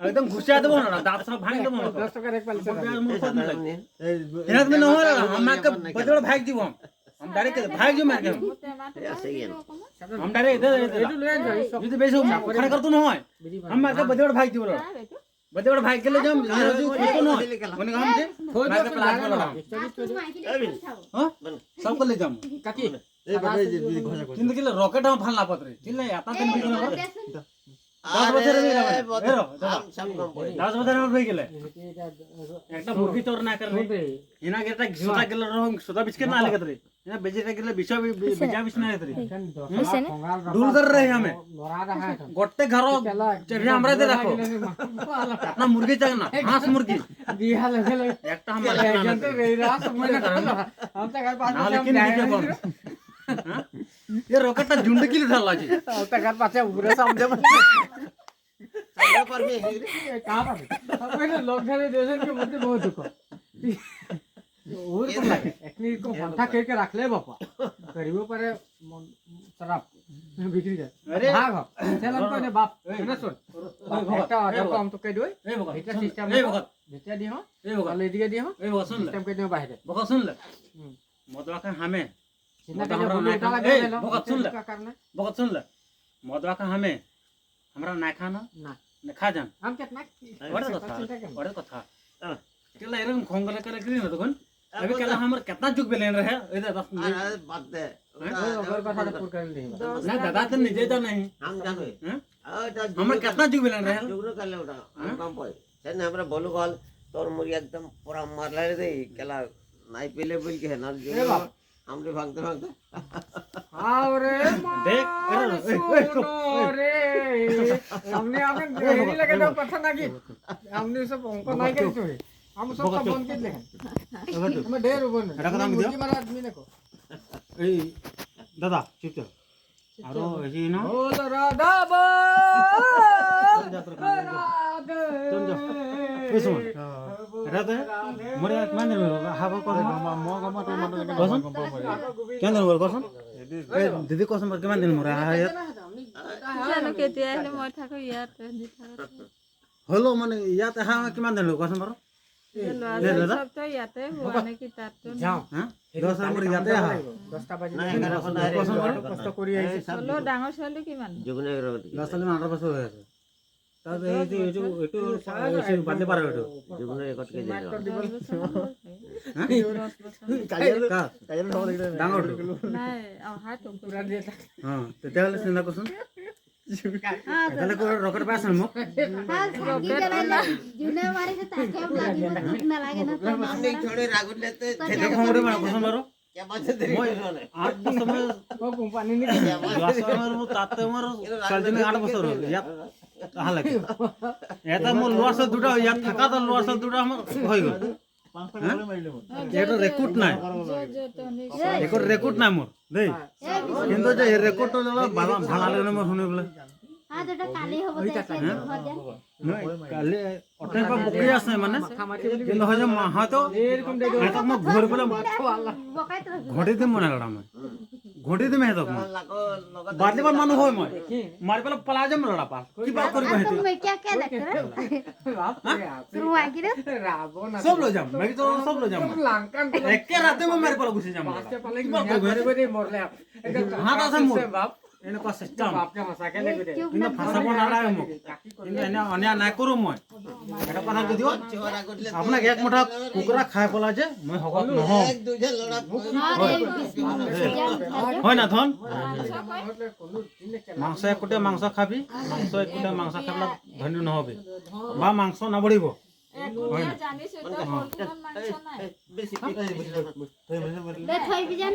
একদম ঘুষিয়া দেবো না দাঁত সব ভাঙি দেবো 10 টাকার এক পালি এনাত में न हो रहा हम के बजड़ भाग দিব हम डायरेक्ट भाग जो मार के हम डायरेक्ट যদি বেশি খড়া করতে না হয় हम मार के बजड़ भाग দিব बजड़ भाग के ले जाम जो फोटो न मने हम जे मार के प्लाट में लगा हां सब को ले जाम काकी ए बड़े घोषा कर কিন্তু কি রকেট हम फालना पत्रे चिल्ला आता दिन भी 10 বছর হয়ে গেল এরো 10 বছর আমার হয়ে গেল একটা মুরগি তোর না করলে এনা একটা সোটা গেল রং সোটা বিস্কিট না লাগে রে এনা বেজেটা গেলে বিছা বিছ না রে दूर कर रहे हैं हमें गोटे घर चढ़े हमरा दे रखो अपना मुर्गी चाहिए ना हांस मुर्गी दिया लगे একটা हम रे रात समय ना हम तो घर पास लेकिन दिखे कौन ये रॉकेट झुंड की ढाला जी तो घर पास पूरे समझे सामने पर भी कहां पर पहले लोग घरे देशन के मध्य बहुत दुख और को लगे एकनी को पंथा के रख ले बापा गरीबों पर शराब बिक्री जाए भाग चल हमको ने बाप ना सुन बेटा ऑर्डर को हम तो कह दो ए बका इतना सिस्टम ए बका बेटा दी हो ए बका ले दिया दी हो ए बका सुन ले सिस्टम के दे बाहर बका सुन ले मदवा का हमें बका सुन ले बका सुन ले मदवा का हमें हमरा ना खाना ना ने खा जान हम कितना बड़े कथा केला एरम खोंगले करे करी न तखन अभी केला हमर कितना जुग बेलेन रहे ए बात दे अगर कथा पूर कर ले ना दादा तो निजे जा नहीं हम जानो हमर कितना जुग बेलेन रहे जुग कर ले उठा हम काम पय सेने हमरा बोलू कल तोर मुरी एकदम पूरा मारला रे केला नाई पीले बोल के ना जो हमरे भागते भागते हां रे देख रे हमने आपन देरी लगे तो कथा ना की हमने सब हमको नहीं करी तो हम सब का बंद कर ले हम ढेर बन रखा हम दियो मारा आदमी ने को ए दादा चुप चुप आरो ऐसी ना बोल राधा बा तुम जा सुन राधा मोरे मान ले हाबो को मो गम तो मन कसम केन बोल कसम दीदी कसम के मान दिन मोरे हा জানো কেতিয়া আহিলে মই থাকো ইয়াত হলো মানে ইয়াত হা কিমান দিন कसम বাৰো সব তো ইয়াতে হোৱা নেকি তাত তো যাও হ্যাঁ 10 আমাৰ ইয়াতে আহা 10টা বাজি कसम কষ্ট কৰি আহিছে হলো ডাঙৰ ছোৱালী কিমান জুগুনে 10 সালে 18 বছর হয়ে আছে তবে এই যে এটু এসে বাদে পারে এটু জুগুনে কত কে যায় কাজের খবর দেখলে ডাঙর নাই হাত পুরা দিয়ে হ্যাঁ তেতিয়ালে চিন্তা করছুন তাহলে কো রকেট পাস না মুখ जुने मारे से ताके हम लागी ठीक ना लागे ना तो हमने छोड़े रागुल लेते थे खमरे में कसम मारो क्या बात है तेरी 8 बस में वो कंपनी ने ग्लास मारो मो ताते मारो साल दिन 8 बছর হল ইয়া তাহা লাগে এটা মো লোয়ার সে দুটা ইয়া থাকা তো লোয়ার সে দুটা আমার হই গেল 500 করে মাইলে মো এটা রেকর্ড নাই এটা রেকর্ড নাই মোর দেই কিন্তু যে রেকর্ড তো ভালো লাগে মোর শুনে বলে हां যেটা কালি হবে তাই কালি অটে পা বুকে আছে মানে কিন্তু হয় যে মাহা তো এরকম দেখো এটা মো ঘর বলে ঘটি দে মনে লাগা আমি ঘটি দে মে তো বাদলি বার মানু হয় মই মারি পেলা পলা যাম লড়া পা কি বাত করিব হেতে তুমি क्या क्या देख रहे तुम आगे रे रावण सब लो जाम मैं तो सब लो जाम लंका एक के रात में मारी पेला घुसी जाम के पले घरे घरे मरले हां तो सब बाप एने को सिस्टम बाप के हंसा के ले दे কিন্তু ভাষা বনা লাগে মোক কিন্তু এনে অনিয়া নাই করু মই এটা কথা কই দিও আপনাকে এক মুঠা কুকুরা খাই পলা যে মই হকত নহ এক দুইটা লড়া হয় না ধন মাংস একটে মাংস খাবি মাংস একটে মাংস খাবলা ধন্য নহবে বা মাংস না বড়িব জানিছ তো মাংস নাই বেশি ले थई भी जान